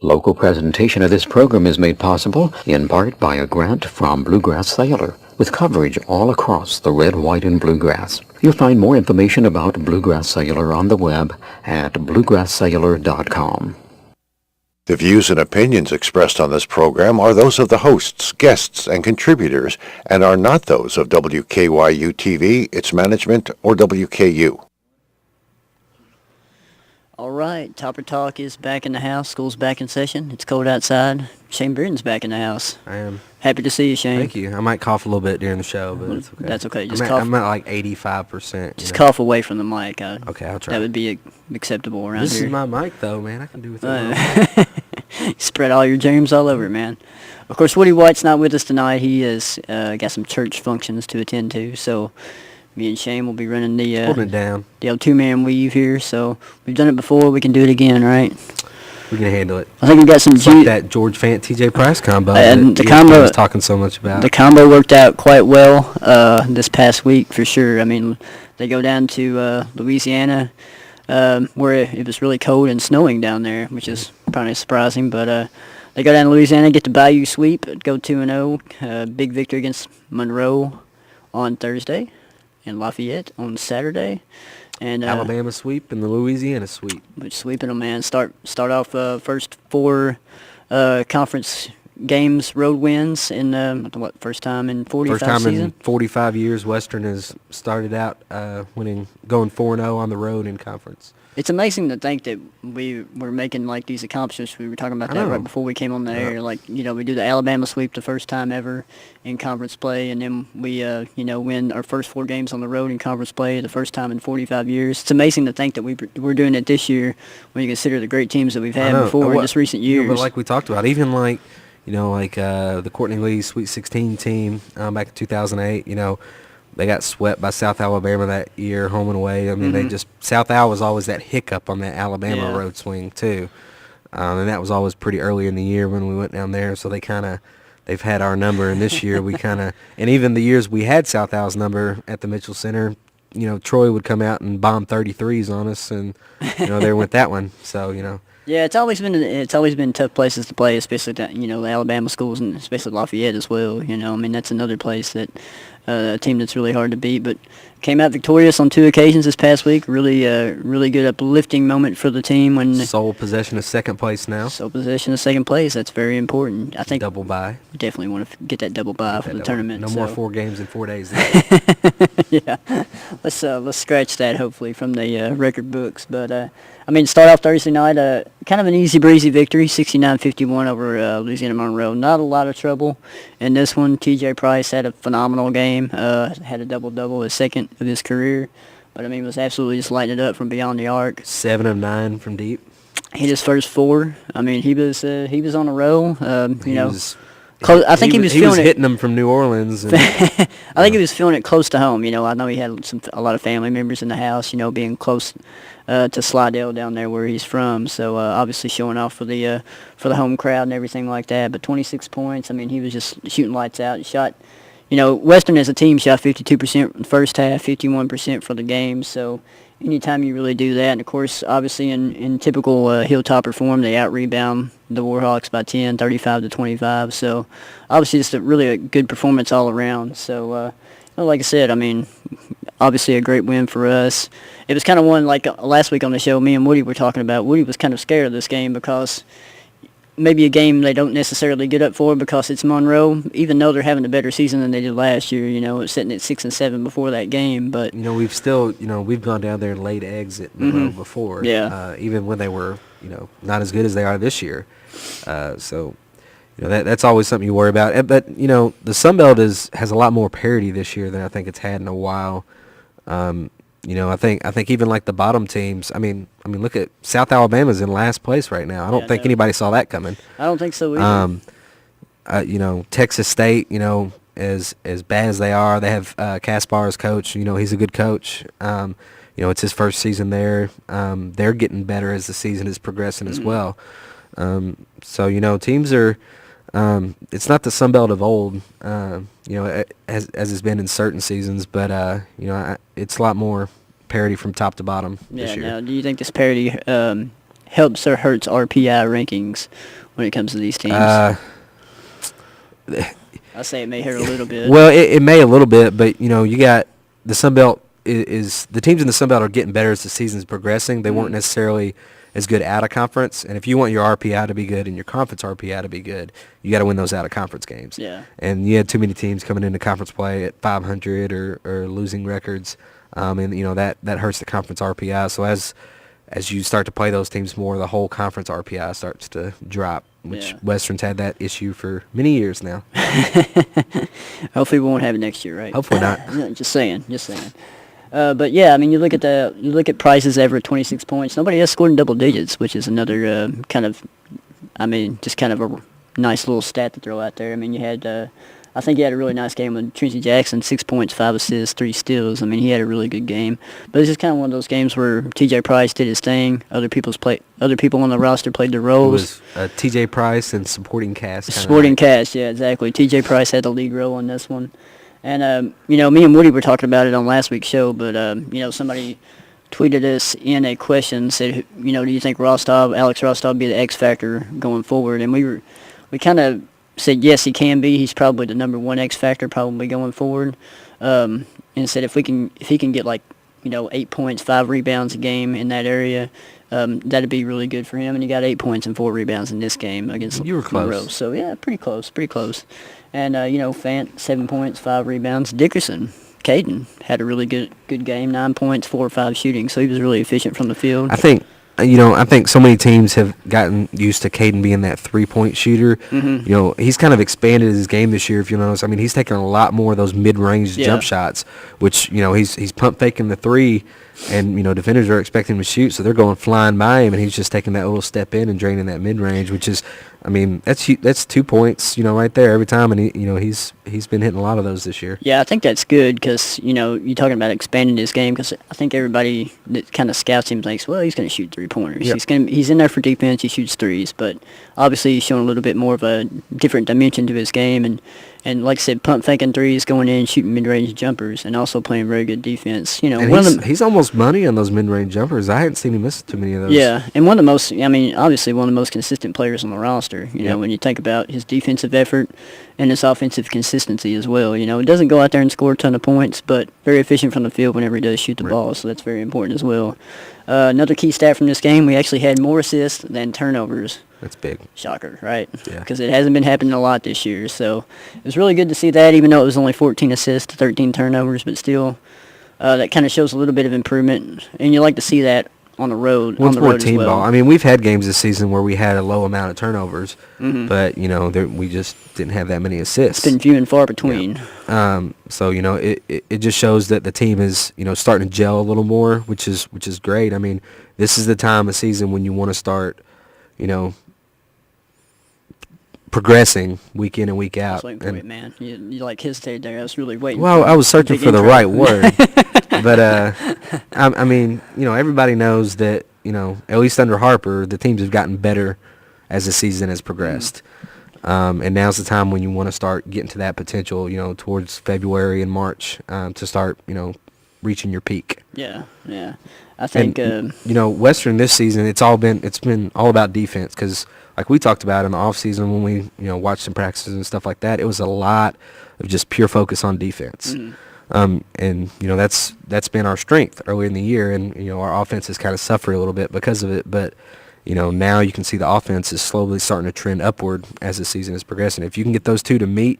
Local presentation of this program is made possible in part by a grant from Bluegrass Sailor, with coverage all across the red, white, and bluegrass. You'll find more information about Bluegrass Sailor on the web at bluegrasssailor.com. The views and opinions expressed on this program are those of the hosts, guests, and contributors, and are not those of WKYU-TV, its management, or WKU. All right, TopperTalk is back in the house. School's back in session. It's cold outside. Shane Breeden's back in the house. I am. Happy to see you, Shane. Thank you. I might cough a little bit during the show, but it's okay. That's okay. Just I'm at like 85%. Just cough away from the mic. Okay, I'll try. That would be acceptable around this here. This is my mic, though, man. I can do with it. Spread all your germs all over, man. Of course, Woody White's not with us tonight. He has got some church functions to attend to, so me and Shane will be running the holding it down. The old two-man weave here. So we've done it before. We can do it again, right? We can handle it. I think we got some like that George Fant TJ Price combo. And the combo was talking so much about. The combo worked out quite well this past week for sure. I mean, they go down to Louisiana, where it was really cold and snowing down there, which is probably surprising. But they go down to Louisiana, get the Bayou sweep, go 2-0. Big victory against Monroe on Thursday, and Lafayette on Saturday. And Alabama sweep and the Louisiana sweep. Which sweeping them, man. Start off first 4 conference games, road wins in first time in 45 First time season? in 45 years Western has started out going 4-0 on the road in conference. It's amazing to think that we were making like these accomplishments. We were talking about that right before we came on the air. Like, we do the Alabama sweep the first time ever in conference play, and then we, win our first 4 games on the road in conference play the first time in 45 years. It's amazing to think that we're doing it this year when you consider the great teams that we've had before in just recent years. But like we talked about, even the Courtney Lee Sweet 16 team back in 2008, they got swept by South Alabama that year, home and away. I mean, South Al was always that hiccup on that Alabama road swing too, and that was always pretty early in the year when we went down there. So they've had our number, and this year and even the years we had South Al's number at the Mitchell Center, Troy would come out and bomb 33s on us, and there went that one. So Yeah, it's always been tough places to play, especially the Alabama schools and especially Lafayette as well. I mean, that's another place that a team that's really hard to beat, but came out victorious on 2 occasions this past week. Really good uplifting moment for the team when sole possession of second place now. Sole possession of second place. That's very important. I think double bye. We definitely want to get that double bye for the tournament. No more 4 games in 4 days. Yeah, let's scratch that hopefully from the record books. But start off Thursday night, kind of an easy breezy victory, 69-51 over Louisiana Monroe. Not a lot of trouble in this one. TJ Price had a phenomenal game. Had a double-double, his second of his career. But was absolutely just lighting it up from beyond the arc. 7 of 9 from deep. Hit his first 4. He was on a roll. I think he was hitting them from New Orleans. And, I think he was feeling it close to home. I know he had a lot of family members in the house. Being close to Slidell down there where he's from. So obviously showing off for the home crowd and everything like that. But 26 points. He was just shooting lights out. He shot. Western as a team shot 52% in the first half, 51% for the game. So anytime you really do that, and of course, obviously in typical Hilltopper form, they out-rebound the Warhawks by 10, 35-25. So obviously just really a good performance all around. So like I said, obviously a great win for us. It was kind of one, like last week on the show, me and Woody were talking about. Woody was kind of scared of this game because maybe a game they don't necessarily get up for because it's Monroe, even though they're having a better season than they did last year. It's sitting at 6-7 before that game. But we've gone down there and laid eggs at Monroe before. Yeah. Even when they were not as good as they are this year. So that's always something you worry about. But the Sun Belt has a lot more parity this year than I think it's had in a while. I think even like the bottom teams. Look at South Alabama's in last place right now. I don't think anybody saw that coming. I don't think so either. Texas State, as bad as they are, they have Caspar as coach. He's a good coach. It's his first season there. They're getting better as the season is progressing as well. So teams are. It's not the Sun Belt of old, as it's been in certain seasons, but it's a lot more parity from top to bottom this year. Now, do you think this parity helps or hurts RPI rankings when it comes to these teams? I say it may hurt a little bit. Well, it may a little bit, but you got the Sun Belt is the teams in the Sun Belt are getting better as the season's progressing. They weren't necessarily as good out of conference, and if you want your RPI to be good and your conference RPI to be good, you got to win those out of conference games. Yeah. And you had too many teams coming into conference play at 500 or losing records, and that hurts the conference RPI. So as you start to play those teams more, the whole conference RPI starts to drop, which Western's had that issue for many years now. Hopefully we won't have it next year, right? Hopefully not. Just saying. But yeah, I mean, you look at Price's ever at 26 points. Nobody has scored in double digits, which is another kind of a nice little stat to throw out there. I mean, you had, I think he had a really nice game with Tracy Jackson, 6 points, 5 assists, 3 steals. I mean, he had a really good game. But it's just kind of one of those games where T.J. Price did his thing. Other people on the roster played their roles. It was T.J. Price and supporting cast. Supporting cast, yeah, exactly. T.J. Price had the lead role in this one. And, me and Woody were talking about it on last week's show, but, somebody tweeted us in a question, said, do you think Alex Rostov will be the X factor going forward? And we kind of said, yes, he can be. He's probably the number one X factor probably going forward. And said if he can get 8 points, 5 rebounds a game in that area, that'd be really good for him. And he got 8 points and 4 rebounds in this game against You were close. Monroe. So, yeah, pretty close. And, Fant, 7 points, 5 rebounds. Dickerson, Caden, had a really good game, 9 points, 4 or 5 shooting. So he was really efficient from the field. I think so many teams have gotten used to Caden being that 3-point shooter. Mm-hmm. He's kind of expanded his game this year, if you notice. I mean, he's taking a lot more of those mid-range jump shots, which, he's pump faking the 3, and, defenders are expecting him to shoot, so they're going flying by him, and he's just taking that little step in and draining that mid-range, which is, that's 2 points, right there every time, and he's been hitting a lot of those this year. Yeah, I think that's good because, you're talking about expanding his game because I think everybody that kind of scouts him thinks, well, he's going to shoot 3-pointers. Yep. He's in there for defense. He shoots threes, but obviously he's showing a little bit more of a different dimension to his game, and like I said, pump faking threes, going in, shooting mid-range jumpers, and also playing very good defense. And he's almost money on those mid-range jumpers. I hadn't seen him miss too many of those. Yeah, and obviously one of the most consistent players on the roster. When you think about his defensive effort and his offensive consistency as well. He doesn't go out there and score a ton of points, but very efficient from the field whenever he does shoot the ball, so that's very important as well. Another key stat from this game, we actually had more assists than turnovers. That's big. Shocker, right? Yeah. Because it hasn't been happening a lot this year. So it was really good to see that, even though it was only 14 assists, 13 turnovers, but still that kind of shows a little bit of improvement. And you like to see that on the road. Well, on the road team as well. ball. I mean, we've had games this season where we had a low amount of turnovers, Mm-hmm. but, we just didn't have that many assists. It's been few and far between. Yeah. So, it just shows that the team is, starting to gel a little more, which is great. I mean, this is the time of season when you want to start, progressing week in and week out. I was waiting for it, man. You hesitated there. I was really waiting. Well, I was searching for the right word. But, everybody knows that, at least under Harper, the teams have gotten better as the season has progressed. And now's the time when you want to start getting to that potential, towards February and March to start, reaching your peak. Yeah. I think, Western this season, it's been all about defense because, like we talked about in the off season when we, watched some practices and stuff like that, it was a lot of just pure focus on defense. Mm-hmm. And that's been our strength early in the year, and our offense has kind of suffered a little bit because of it. But now you can see the offense is slowly starting to trend upward as the season is progressing. If you can get those two to meet,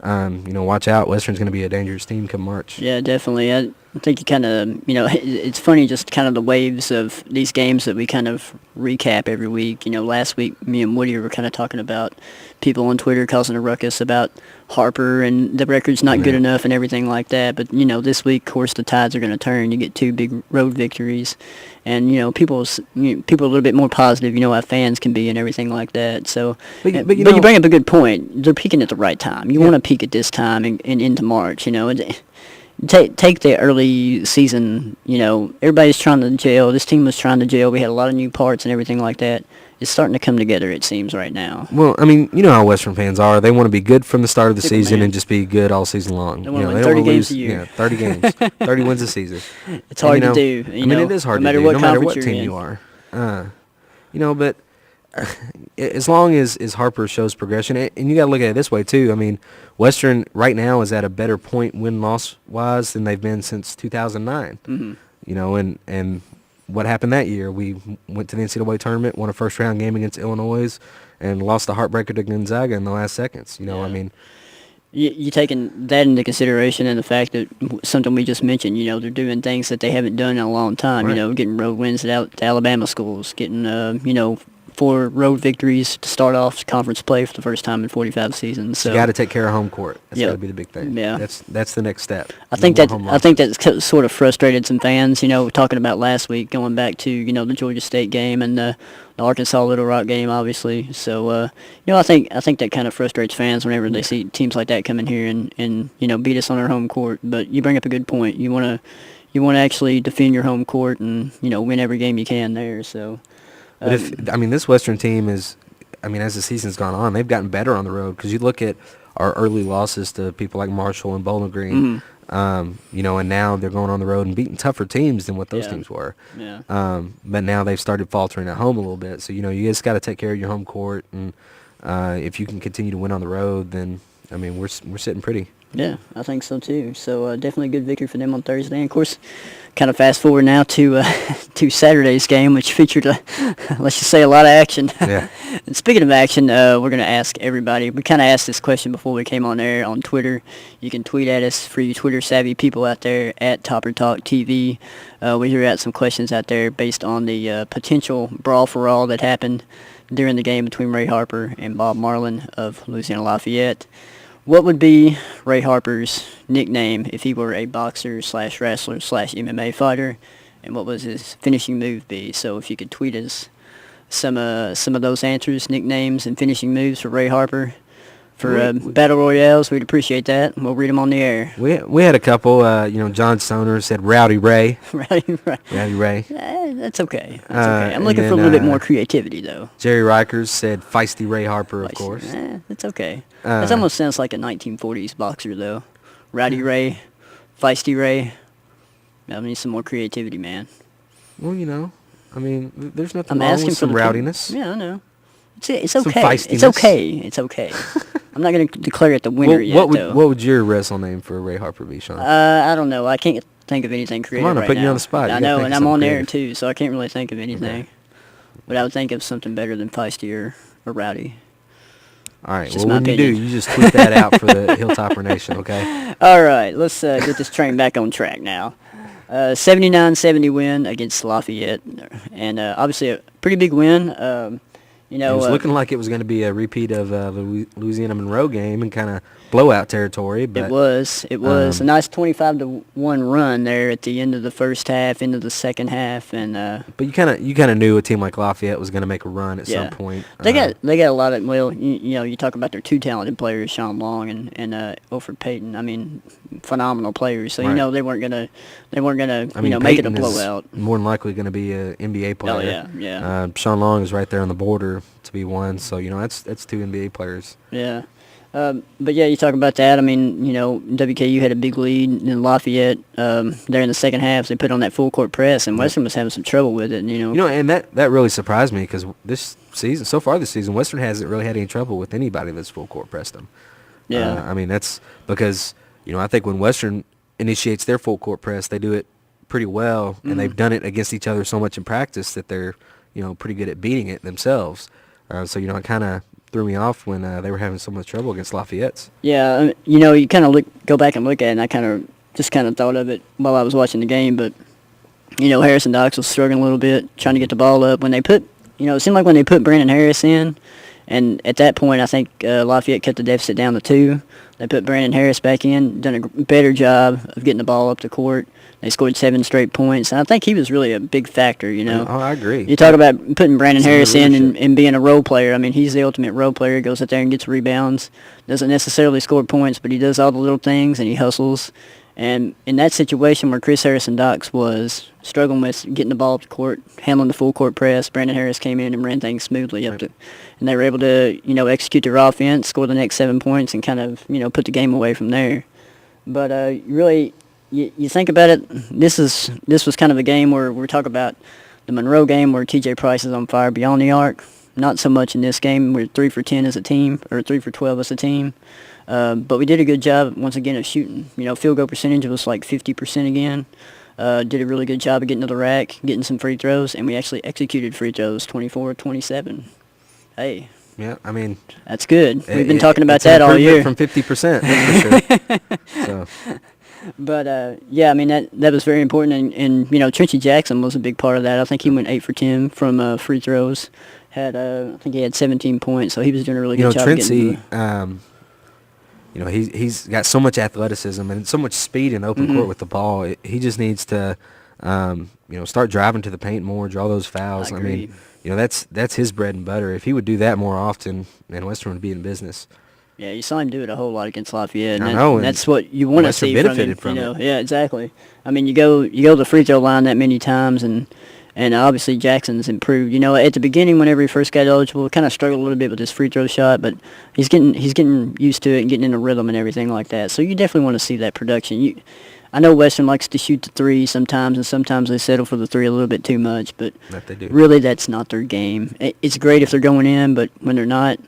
watch out. Western's going to be a dangerous team come March. Yeah, definitely. I think you kind of, it's funny just kind of the waves of these games that we kind of recap every week. Last week me and Woody were kind of talking about people on Twitter causing a ruckus about Harper and the record's not good enough and everything like that. But, this week, of course, the tides are going to turn. You get 2 big road victories. And, people are a little bit more positive, how fans can be and everything like that. So, but you bring up a good point. They're peaking at the right time. You want to peak at this time and into March, Take the early season, everybody's trying to gel. This team was trying to gel. We had a lot of new parts and everything like that. It's starting to come together, it seems, right now. Well, you know how Western fans are. They want to be good from the start of the season and just be good all season long. They want to win 30 games a year. Yeah, 30 games. 30 wins a season. It's hard to do. It is hard to do, no matter what team you are. But as long as Harper shows progression, and you got to look at it this way too. I mean, Western right now is at a better point win-loss wise than they've been since 2009. And what happened that year? We went to the NCAA tournament, won a first-round game against Illinois, and lost the heartbreaker to Gonzaga in the last seconds. I mean. You taking that into consideration, and the fact that something we just mentioned, they're doing things that they haven't done in a long time. Right. Getting road wins at Alabama schools, getting 4 road victories to start off conference play for the first time in 45 seasons. So you got to take care of home court. That's Yep. got to be the big thing. Yeah. That's the next step. I think No that more home I loss. think that's sort of frustrated some fans. Talking about last week, going back to the Georgia State game and the Arkansas Little Rock game, obviously. So I think that kind of frustrates fans whenever they see teams like that come in here and beat us on our home court. But you bring up a good point. You want to actually defend your home court and win every game you can there. So. But this Western team is, as the season's gone on, they've gotten better on the road. Because you look at our early losses to people like Marshall and Bowling Green, and now they're going on the road and beating tougher teams than what those teams were. Yeah. But now they've started faltering at home a little bit. So, you just got to take care of your home court. And if you can continue to win on the road, then, we're sitting pretty. Yeah, I think so too. So definitely a good victory for them on Thursday. And of course, kind of fast forward now to Saturday's game, which featured, let's just say, a lot of action. Yeah. And speaking of action, we're going to ask everybody. We kind of asked this question before we came on air on Twitter. You can tweet at us for you Twitter-savvy people out there at TopperTalk TV. We threw out some questions out there based on the potential brawl-for-all that happened during the game between Ray Harper and Bob Marlin of Louisiana Lafayette. What would be Ray Harper's nickname if he were a boxer/wrestler/MMA fighter, and what was his finishing move be? So if you could tweet us some of those answers, nicknames, and finishing moves for Ray Harper for Battle Royales, we'd appreciate that. We'll read them on the air. We had a couple. John Stoner said Rowdy Ray. Rowdy Ray. That's okay. That's okay. I'm looking and for a little bit then, more creativity, though. Jerry Rikers said Feisty Ray Harper, of course. That's okay. That almost sounds like a 1940s boxer, though. Rowdy Ray, Feisty Ray. I need some more creativity, man. Well, there's nothing I'm wrong asking with some for the rowdiness. Yeah, I know. It's Some okay. It's feistiness. okay. It's okay. I'm not going to declare it the winner yet, though. What would your wrestle name for Ray Harper be, Sean? I don't know. I can't think of anything creative I'm right putting now. you on the spot. You I gotta know, think and of I'm on something there, creative. too, so I can't really think of anything. Okay. But I would think of something better than feisty or rowdy. All right. just Well, my when you do, opinion. you just tweet that out for the Hilltopper Nation, okay? All right, let's get this train back on track now. 79-70 win against Lafayette, and obviously a pretty big win. It was looking like it was going to be a repeat of the Louisiana Monroe game and kind of blowout territory. But It was a nice 25-1 run there at the end of the first half, into the second half, and But you kind of knew a team like Lafayette was going to make a run at some point. They got a lot of you talk about their two talented players, Sean Long and Alfred Payton. Phenomenal players. So Right. they weren't gonna make it a Peyton blowout. is more than likely going to be an NBA player. Oh yeah. Sean Long is right there on the border to be one. So that's two NBA players. Yeah. But yeah, you talk about that. WKU had a big lead in Lafayette. There in the second half, they put on that full court press, and Western was having some trouble with it. And that really surprised me because this season, Western hasn't really had any trouble with anybody that's full court pressed them. Yeah. That's because I think when Western initiates their full court press, they do it pretty well, and they've done it against each other so much in practice that they're pretty good at beating it themselves. So it kind of threw me off when they were having so much trouble against Lafayette's. Yeah, you kind of go back and look at it, and I kind of thought of it while I was watching the game. But Harrison Docks was struggling a little bit, trying to get the ball up. When they put, it seemed like when they put Brandon Harris in, and at that point I think Lafayette cut the deficit down to 2. They put Brandon Harris back in, done a better job of getting the ball up the court. They scored 7 straight points, and I think he was really a big factor, Oh, I agree. You talk about putting Brandon Harris in leadership. and being a role player. He's the ultimate role player. Goes out there and gets rebounds. Doesn't necessarily score points, but he does all the little things, and he hustles. And in that situation where Chris Harrison Docks was struggling with getting the ball up the court, handling the full court press, Brandon Harris came in and ran things smoothly and they were able to, execute their offense, score the next 7 points, and kind of, put the game away from there. But really, you think about it, this was kind of a game where we're talking about the the Monroe game where T.J. Price is on fire beyond the arc. Not so much in this game. We're 3 for 10 as a team, or 3 for 12 as a team. But we did a good job, once again, of shooting. Field goal percentage was like 50% again. Did a really good job of getting to the rack, getting some free throws, and we actually executed free throws, 24-27. Hey. Yeah, I mean, that's good. We've been talking about it's an that all year. From 50%, that's for sure. So. But, yeah, I mean, that was very important. And Trenchy Jackson was a big part of that. I think he went 8 for 10 from free throws. I think he had 17 points, so he was doing a really good job. Trenchy, he's got so much athleticism and so much speed in open court with the ball. He just needs to, start driving to the paint more, draw those fouls. I agree. mean, that's his bread and butter. If he would do that more often, then Western would be in business. Yeah, you saw him do it a whole lot against Lafayette. I know, and that's what you want to see from him. From it. Yeah, exactly. I mean, you go to the free throw line that many times, and obviously Jackson's improved. At the beginning, whenever he first got eligible, kind of struggled a little bit with his free throw shot, but he's getting used to it and getting in a rhythm and everything like that. So you definitely want to see that production. I know Western likes to shoot the three sometimes, and sometimes they settle for the three a little bit too much, but they do. Really that's not their game. It's great if they're going in, but when they're not,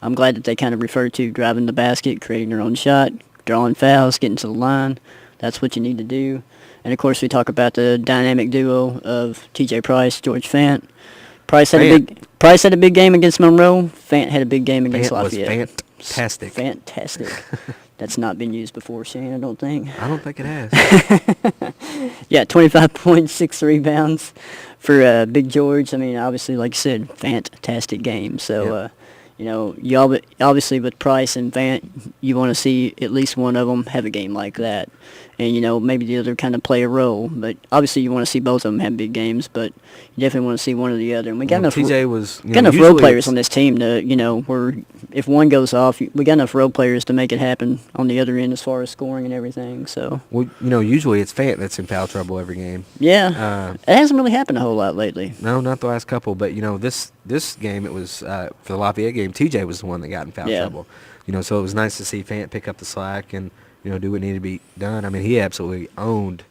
I'm glad that they kind of refer to driving the basket, creating their own shot, drawing fouls, getting to the line. That's what you need to do. And, of course, we talk about the dynamic duo of T.J. Price, George Fant. Price had a big game against Monroe. Fant had a big game against Lafayette. Was fantastic. Fantastic. That's not been used before, Shane, I don't think. I don't think it has. Yeah, 25 points, 6 rebounds for Big George. I mean, obviously, like you said, fantastic game. So, you obviously with Price and Fant, you want to see at least one of them have a game like that. And, maybe the other kind of play a role. But obviously you want to see both of them have big games, but you definitely want to see one or the other. And we got enough role players on this team to, where if one goes off, we got enough role players to make it happen on the other end as far as scoring and everything. So. Well, usually it's Fant that's in foul trouble every game. Yeah. It hasn't really happened a whole lot lately. No, not the last couple. But, this game, it was, for the Lafayette game, TJ was the one that got in foul trouble. So it was nice to see Fant pick up the slack and, do what needed to be done. I mean, he absolutely owned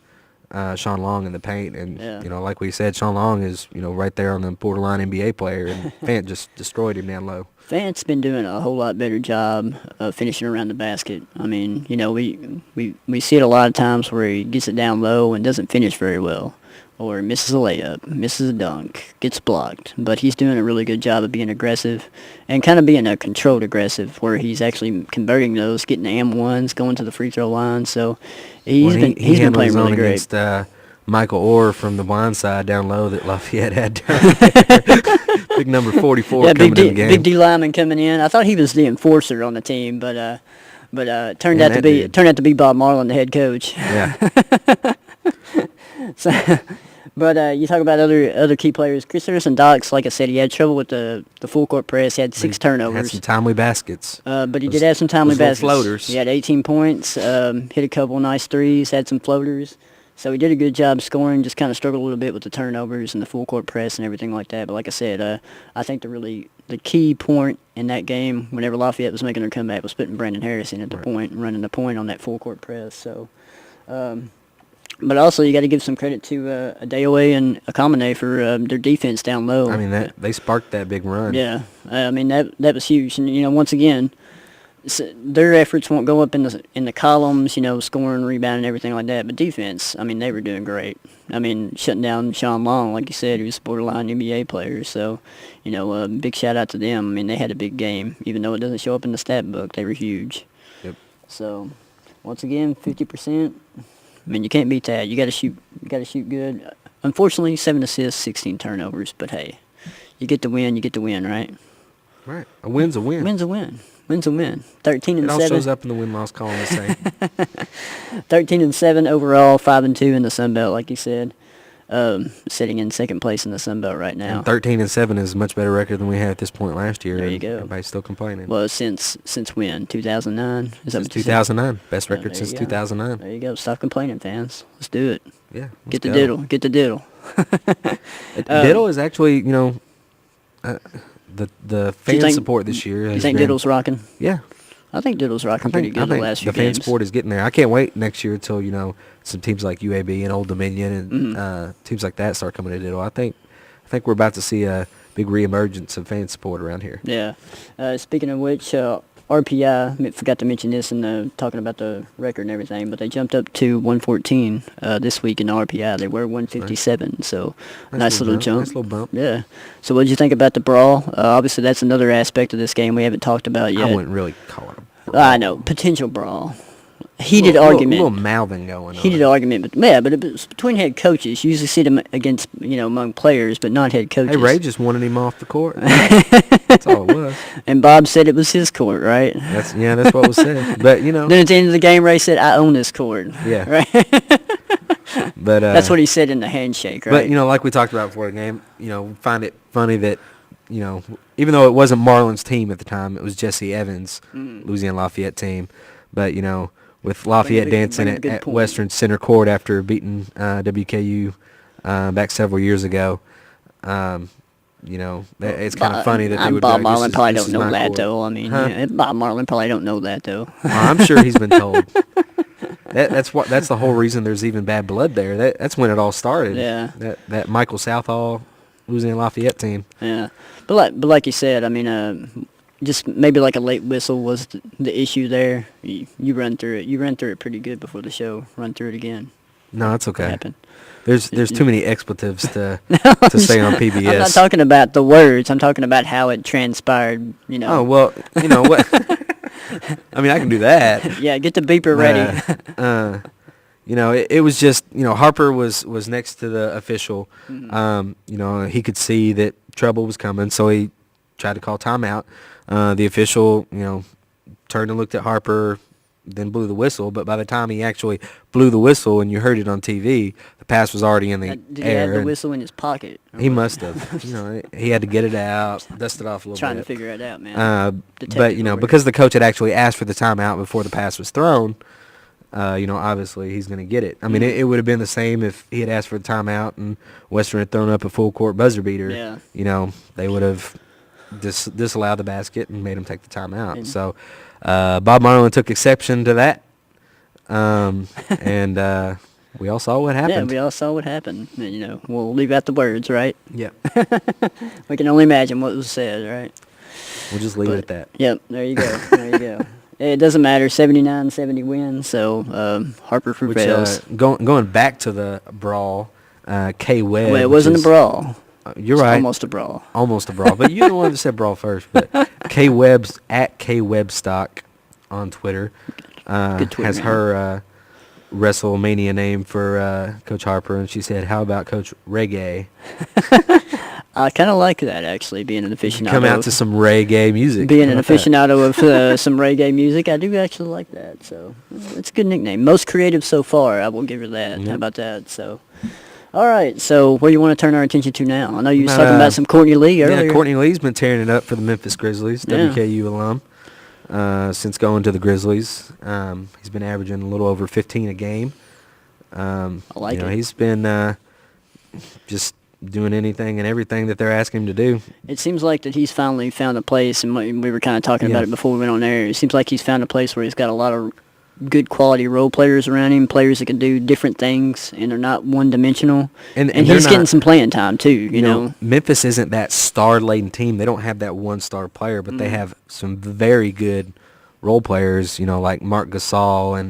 Sean Long in the paint. And, like we said, Sean Long is, right there on the borderline NBA player. And Fant just destroyed him down low. Fant's been doing a whole lot better job of finishing around the basket. I mean, we see it a lot of times where he gets it down low and doesn't finish very well. Or misses a layup, misses a dunk, gets blocked. But he's doing a really good job of being aggressive and kind of being a controlled aggressive where he's actually converting those, getting the M1s, going to the free throw line. So he's been playing really great. Against, Michael Orr from the blind side down low that Lafayette had down. Big number 44 coming in the game. Big D lineman coming in. I thought he was the enforcer on the team, but turned out to be Bob Marlin, the head coach. Yeah. So, but you talk about other key players. Chris Harrison-Dox, like I said, he had trouble with the full court press. He had 6 turnovers. Had some timely baskets. But he did have some timely baskets. Floaters. He had 18 points, hit a couple nice threes, had some floaters. So he did a good job scoring, just kind of struggled a little bit with the turnovers and the full court press and everything like that. But like I said, I think the key point in that game, whenever Lafayette was making their comeback, was putting Brandon Harrison at the point and running the point on that full court press. So, but also you got to give some credit to Adeoye and Akamene for their defense down low. I mean, they sparked that big run. Yeah, I mean that was huge. And once again, their efforts won't go up in the columns, scoring, rebounding, everything like that. But defense, I mean, they were doing great. I mean, shutting down Sean Long, like you said, he was a borderline NBA player. So, big shout out to them. I mean, they had a big game, even though it doesn't show up in the stat book. They were huge. Yep. So, once again, 50%. I mean, you can't beat that. You got to shoot. You got to shoot good. Unfortunately, 7 assists, 16 turnovers. But hey, you get the win. You get the win, right? Right. A win's a win. Win's a win. Win's a win. 13 and 7. It all shows up in the win-loss column the same. 13 and 7 overall, 5 and 2 in the Sun Belt, like you said. Sitting in second place in the Sun Belt right now. And 13 and 7 is a much better record than we had at this point last year. There you go. Everybody's still complaining. Well, since when? 2009? Since 2009. Best record since 2009. There you go. Stop complaining, fans. Let's do it. Yeah. Get the diddle. Get the diddle. Diddle is actually, the fan support this year. You think Diddle's rocking? Yeah. I think Diddle's rocking pretty good the last few games. The fan support is getting there. I can't wait next year until, some teams like UAB and Old Dominion and teams like that start coming to Diddle. I think I think we're about to see a big reemergence of fan support around here. Yeah. Speaking of which, RPI, forgot to mention this in talking about the record and everything, but they jumped up to 114 this week in the RPI. They were 157, so nice little jump. Nice little bump. Yeah. So what did you think about the brawl? Obviously, that's another aspect of this game we haven't talked about yet. I wouldn't really call it a brawl. I know, potential brawl. Heated A argument. little mouthing going on. Heated argument, but it was between head coaches. You usually see them against, among players, but not head coaches. Hey, Ray just wanted him off the court. That's all it was. And Bob said it was his court, right? That's what was said. But Then at the end of the game, Ray said, "I own this court." Yeah. Right. But that's what he said in the handshake, right? But like we talked about before the game, we find it funny that even though it wasn't Marlon's team at the time, it was Jesse Evans' Louisiana Lafayette team. But with Lafayette dancing at Western Center Court after beating WKU back several years ago, it's kind of funny that they would. Bob be like, Marlon probably don't know that court. though. I mean, Bob Marlon probably don't know that though. Well, I'm sure he's been told. That's the whole reason there's even bad blood there. That's when it all started. Yeah. That Michael Southall Louisiana Lafayette team. Yeah, but like you said, I mean, just maybe like a late whistle was the issue there. You run through it. You ran through it pretty good before the show. Run through it again. No, it's okay. What happened? There's too many expletives to say on PBS. I'm not talking about the words. I'm talking about how it transpired. Oh well, you know what? I mean, I can do that. Yeah, get the beeper ready. It was just Harper was next to the official. Mm-hmm. He could see that trouble was coming, so he tried to call timeout. The official, turned and looked at Harper, then blew the whistle. But by the time he actually blew the whistle and you heard it on TV, the pass was already in the air. Did he have the whistle in his pocket? He must have. He had to get it out, dust it off a little Trying bit. to figure it out, man. But because the coach had actually asked for the timeout before the pass was thrown, obviously he's going to get it. I mean, it would have been the same if he had asked for the timeout and Western had thrown up a full court buzzer beater. Yeah. They would have disallowed the basket and made him take the timeout. So Bob Marlon took exception to that, and we all saw what happened. Yeah, we all saw what happened. And, we'll leave out the words, right? Yeah. We can only imagine what was said, right? We'll just leave it at that. Yep, there you go. There you go. It doesn't matter. 79-70 wins, so Harper prevails. Going back to the brawl, K. Webb. Well, it wasn't a brawl. You're right. Almost a brawl. Almost a brawl. But you're the one that said brawl first. But K. Webb's at K. Webstock on Twitter Good Twitter has name. her WrestleMania name for Coach Harper, and she said, "How about Coach Reggae?" I kind of like that, actually, being an aficionado. Come out to some reggae music. Being an aficionado of some reggae music, I do actually like that. So it's a good nickname. Most creative so far, I will give her that. Yep. How about that? So, all right. So where do you want to turn our attention to now? I know you was talking about some Courtney Lee earlier. Yeah, Courtney Lee's been tearing it up for the Memphis Grizzlies, Yeah. WKU alum, since going to the Grizzlies. He's been averaging a little over 15 a game. I like it. He's been just doing anything and everything that they're asking him to do. It seems like that he's finally found a place, and we were kind of talking about it before we went on air. It seems like he's found a place where he's got a lot of good quality role players around him, players that can do different things, and they're not one-dimensional. And he's getting some playing time, too, you know. Memphis isn't that star-laden team. They don't have that one-star player, but they have some very good role players, like Mark Gasol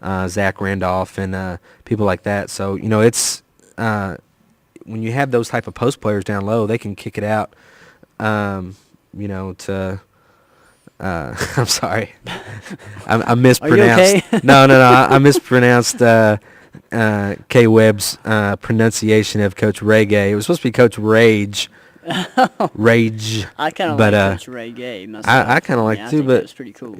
and Zach Randolph and people like that. So, it's when you have those type of post players down low, they can kick it out, to I'm sorry. I mispronounced. Are you okay? No. I mispronounced K. Webb's pronunciation of Coach Reggae. It was supposed to be Coach Rage. Rage. I kind of like Coach Ray Gay myself. I kind of like I too, think but that's pretty cool.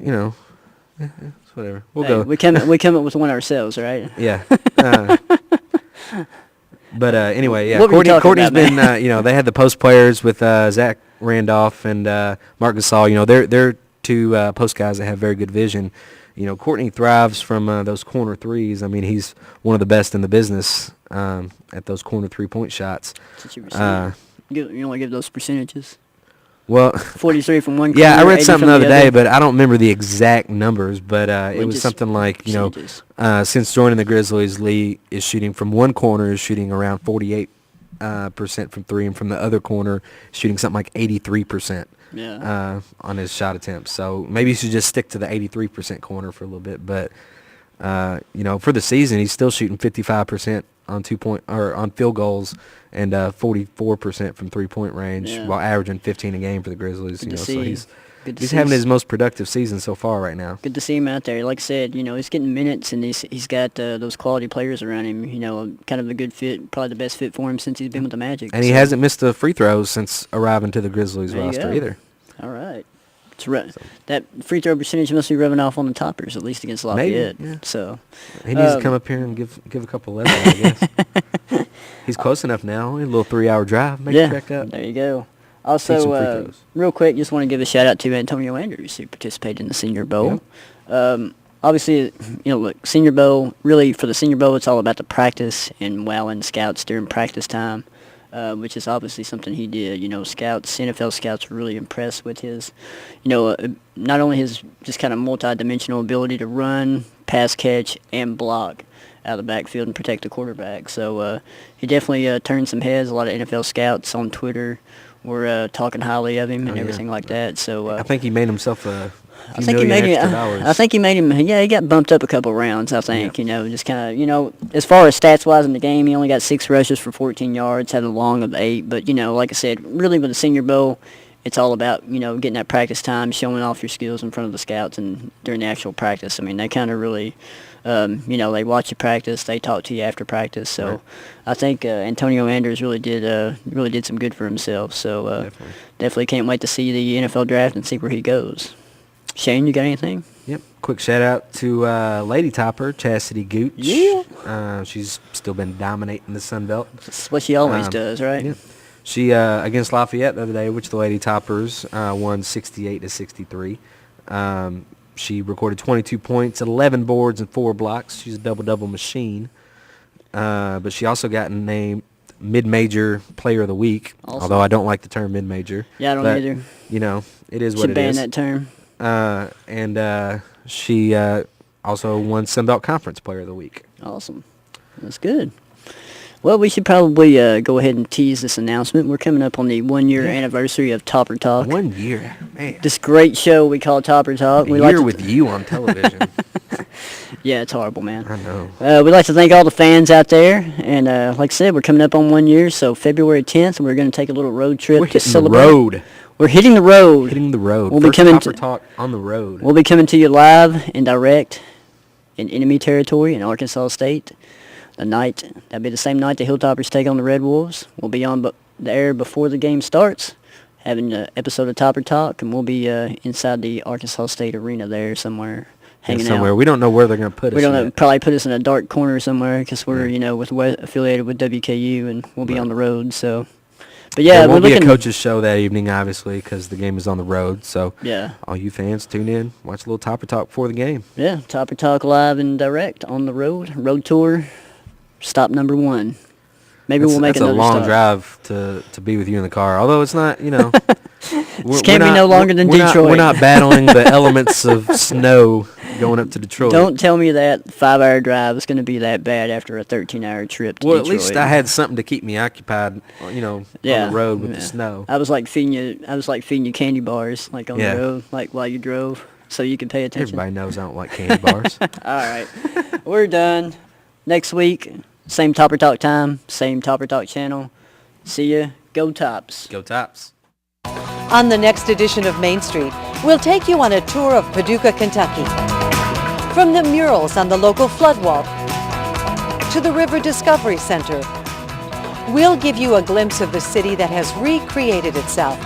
It's whatever. We'll Hey, go. We come up with one ourselves, right? Yeah. But anyway, yeah. What were you talking Courtney's about, been, they had the post players with Zach Randolph and Mark Gasol. They're two post guys that have very good vision. Courtney thrives from those corner threes. I mean, he's one of the best in the business at those corner 3-point shots. You want to give those percentages? Well, 43 from one corner. yeah, I read 80 something from the other other. day, but I don't remember the exact numbers. But it was just something like, percentages. since joining the Grizzlies, Lee is shooting from one corner, is shooting around 48% percent from three, and from the other corner, shooting something like 83%. Yeah. On his shot attempts. So maybe he should just stick to the 83% corner for a little bit. But for the season, he's still shooting 55% on on field goals and 44% from 3-point range, while averaging 15 a game for the Grizzlies. So he's having his most productive season so far right now. Good to see him out there. Like I said, he's getting minutes, and he's got those quality players around him. Kind of a good fit, probably the best fit for him since he's been with the Magic. And he hasn't missed the free throws since arriving to the Grizzlies roster either. All right. That free throw percentage must be rubbing off on the Toppers, at least against Lafayette. Maybe, yeah. So he needs to come up here and give a couple lessons, I guess. He's close enough now. A little 3-hour drive. Make it check up. There you go. Also, real quick, just want to give a shout out to Antonio Andrews, who participated in the Senior Bowl. Yeah. Obviously, look, Senior Bowl, really for the Senior Bowl, it's all about the practice and wowing scouts during practice time, which is obviously something he did. Scouts, NFL scouts were really impressed with his, not only his just kind of multi-dimensional ability to run, pass catch, and block out of the backfield and protect the quarterback. So he definitely turned some heads. A lot of NFL scouts on Twitter were talking highly of him and everything like that. So I think he made himself a I think he made him. Yeah, he got bumped up a couple rounds. I think just kind of as far as stats wise in the game, he only got 6 rushes for 14 yards, had a long of 8. But like I said, really with the Senior Bowl, it's all about getting that practice time, showing off your skills in front of the scouts and during the actual practice. I mean, they kind of really. They watch you practice. They talk to you after practice. So, I think Antonio Andrews really did some good for himself. So, definitely can't wait to see the NFL draft and see where he goes. Shane, you got anything? Yep. Quick shout out to Lady Topper, Chastity Gooch. Yeah. She's still been dominating the Sun Belt. That's what she always does, right? Yeah. She against Lafayette the other day, which the Lady Toppers won 68-63. She recorded 22 points, 11 boards, and 4 blocks. She's a double-double machine. But she also got named Mid-Major Player of the Week, although I don't like the term mid-major. Yeah, I don't either. It is what it is. Should ban that term. And she also won Sun Belt Conference Player of the Week. Awesome. That's good. Well, we should probably go ahead and tease this announcement. We're coming up on the 1-year anniversary of TopperTalk. 1 year, man. This great show we call TopperTalk. A year with you on television. Yeah, it's horrible, man. I know. We'd like to thank all the fans out there. And like I said, we're coming up on 1 year, so February 10th, we're going to take a little road trip to celebrate. We're hitting the road. Hitting the road. We'll First be coming TopperTalk on the road. We'll be coming to you live and direct in enemy territory in Arkansas State. That'll be the same night the Hilltoppers take on the Red Wolves. We'll be on the air before the game starts, having an episode of TopperTalk, and we'll be inside the Arkansas State arena there somewhere, hanging out. We don't know where they're going to put us. We don't know. Probably put us in a dark corner somewhere because we're affiliated with WKU, and we'll be on the road. So, but yeah, there won't be a coach's show that evening, obviously, because the game is on the road. So all you fans, tune in, watch a little TopperTalk before the game. Yeah, TopperTalk live and direct on the road tour. Stop number 1. Maybe we'll make another stop. That's a long drive to be with you in the car. Although it's not, This can't be no longer than Detroit. We're not battling the elements of snow going up to Detroit. Don't tell me that 5-hour drive is going to be that bad after a 13-hour trip to Detroit. At least I had something to keep me occupied, on the road with the snow. I was like feeding you candy bars, like on the road, like while you drove, so you could pay attention. Everybody knows I don't like candy bars. All right, we're done. Next week, same TopperTalk time, same TopperTalk channel. See ya. Go Tops. Go Tops. On the next edition of Main Street, we'll take you on a tour of Paducah, Kentucky. From the murals on the local flood wall to the River Discovery Center, we'll give you a glimpse of the city that has recreated itself